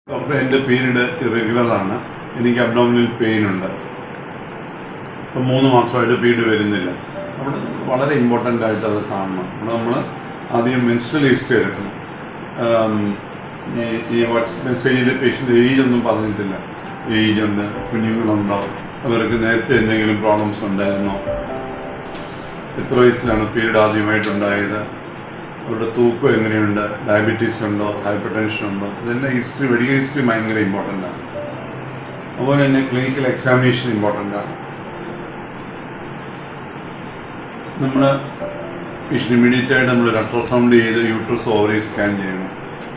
Doctor, എൻ്റെ period ഇറഗുലറാണ്. എനിക്ക് abdominal pain ഉണ്ട്. ഇപ്പം 3 മാസമായിട്ട് പീരീഡ് വരുന്നില്ല. അവിടെ വളരെ ഇമ്പോർട്ടൻ്റ് ആയിട്ട് അത് കാണണം. അവിടെ നമ്മൾ ആദ്യം മെൻസ്ട്രൽ ഹിസ്റ്ററി എടുക്കണം. ഈ വാട്സ്ആപ്പ് മെസ്സേജിൽ പേഷ്യൻ്റ് ഏജ് ഒന്നും പറഞ്ഞിട്ടില്ല. ഏജ് ഉണ്ട്, കുഞ്ഞുങ്ങളുണ്ടോ, അവർക്ക് നേരത്തെ എന്തെങ്കിലും പ്രോബ്ലംസ് ഉണ്ടായിരുന്നോ, എത്ര വയസ്സിലാണ് പീരീഡ് ആദ്യമായിട്ടുണ്ടായത്, അവരുടെ തൂക്കം എങ്ങനെയുണ്ട്, ഡയബറ്റീസ് ഉണ്ടോ, ഹൈപ്പർ ടെൻഷൻ ഉണ്ടോ, ഇതെല്ലാം ഹിസ്റ്ററി, മെഡിക്കൽ ഹിസ്റ്ററി ഭയങ്കര ഇമ്പോർട്ടൻ്റ് ആണ്. അതുപോലെ തന്നെ ക്ലിനിക്കൽ എക്സാമിനേഷൻ ഇമ്പോർട്ടൻ്റ് ആണ്. നമ്മൾ ഇമ്മീഡിയറ്റ് ആയിട്ട് നമ്മൾ അൾട്രാസൗണ്ട് ചെയ്ത് യൂട്രസ് ഓവറി സ്കാൻ ചെയ്യണം.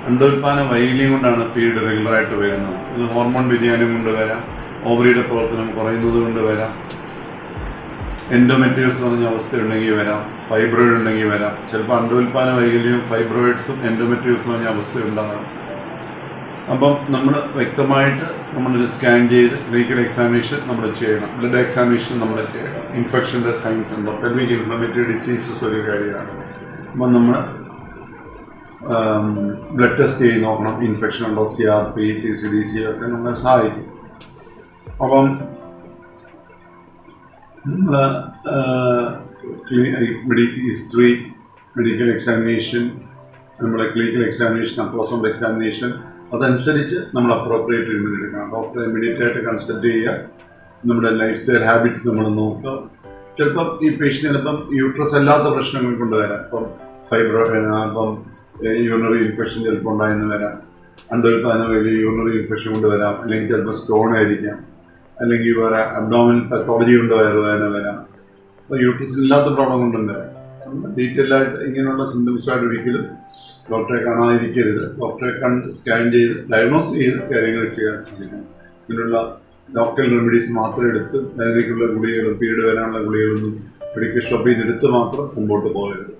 അണ്ടോൽപാന വൈകല്യം കൊണ്ടാണ് പീരീഡ് റെഗുലറായിട്ട് വരുന്നത്. ഇത് ഹോർമോൺ വ്യതിയാനം കൊണ്ട് വരാം, ഓവറിയുടെ പ്രവർത്തനം കുറയുന്നത് കൊണ്ട് വരാം, എൻഡോമെട്രിയോസ് എന്ന് പറഞ്ഞ അവസ്ഥയുണ്ടെങ്കിൽ വരാം, ഫൈബ്രോയിഡ് ഉണ്ടെങ്കിൽ വരാം. ചിലപ്പോൾ അണ്ടോൽപാന വൈകല്യവും ഫൈബ്രോയിഡ്സും എൻഡോമെട്രിയോസ് എന്ന് പറഞ്ഞ അവസ്ഥയുണ്ടാകാം. അപ്പം നമ്മൾ വ്യക്തമായിട്ട് നമ്മളൊരു സ്കാൻ ചെയ്ത് ക്ലിനിക്കൽ എക്സാമിനേഷൻ നമ്മൾ ചെയ്യണം, ബ്ലഡ് എക്സാമിനേഷൻ നമ്മൾ ചെയ്യണം. ഇൻഫെക്ഷൻ്റെ സൈൻസ് ഉണ്ടോ, പെൽവിക് ഇൻഫ്ലമേറ്ററി ഡിസീസസ് ഒരു കാര്യമാണ്. അപ്പം നമ്മൾ ബ്ലഡ് ടെസ്റ്റ് ചെയ്ത് നോക്കണം, ഇൻഫെക്ഷൻ ഉണ്ടോ, CRP, TCDC ഒക്കെ നമ്മളെ സഹായിക്കും. അപ്പം നമ്മൾ ഹിസ്റ്ററി, മെഡിക്കൽ എക്സാമിനേഷൻ, നമ്മുടെ ക്ലിനിക്കൽ എക്സാമിനേഷൻ, അൾട്രാസൗണ്ട് എക്സാമിനേഷൻ, അതനുസരിച്ച് നമ്മൾ അപ്രോപ്രിയേറ്റ് ട്രീറ്റ്മെൻറ്റ് എടുക്കണം. ഡോക്ടറെ ഇമ്മീഡിയറ്റ് ആയിട്ട് കൺസൾട്ട് ചെയ്യുക. നമ്മുടെ ലൈഫ് സ്റ്റൈൽ ഹാബിറ്റ്സ് നമ്മൾ നോക്കുക. ചിലപ്പം ഈ പേഷ്യൻ്റ് ചിലപ്പം യൂട്രസ് അല്ലാത്ത പ്രശ്നങ്ങൾ കൊണ്ടുവരാം. ഇപ്പം ഇപ്പം യൂറിനറി ഇൻഫെക്ഷൻ ചിലപ്പോൾ ഉണ്ടായെന്ന് വരാം, അണ്ടോൽപാന വലിയ യൂറിനറി ഇൻഫെക്ഷൻ കൊണ്ടുവരാം, അല്ലെങ്കിൽ ചിലപ്പോൾ സ്റ്റോൺ ആയിരിക്കാം, അല്ലെങ്കിൽ വേറെ അബ്ഡോമിനൽ പത്തോളജി കൊണ്ട് വയറുവേദന വരാം. അപ്പോൾ യൂട്രസിന് ഇല്ലാത്ത പ്രോബ്ലം കൊണ്ടും വരാം. ഡീറ്റെയിൽ ആയിട്ട് ഇങ്ങനെയുള്ള സിംറ്റംസായിട്ട് ഒരിക്കലും ഡോക്ടറെ കാണാതിരിക്കരുത്. ഡോക്ടറെ കണ്ട് സ്കാൻ ചെയ്ത് ഡയഗ്നോസ് ചെയ്ത് കാര്യങ്ങൾ ചെയ്യാൻ ശ്രമിക്കണം. ഇതിനുള്ള ലോക്കൽ റെമഡീസ് മാത്രം എടുത്ത് അതിലേക്കുള്ള ഗുളികകൾ, പീരീഡ് വരാനുള്ള ഗുളികളൊന്നും മെഡിക്കൽ ഷോപ്പിൽ നിന്ന് എടുത്ത് മാത്രം മുമ്പോട്ട് പോകരുത്.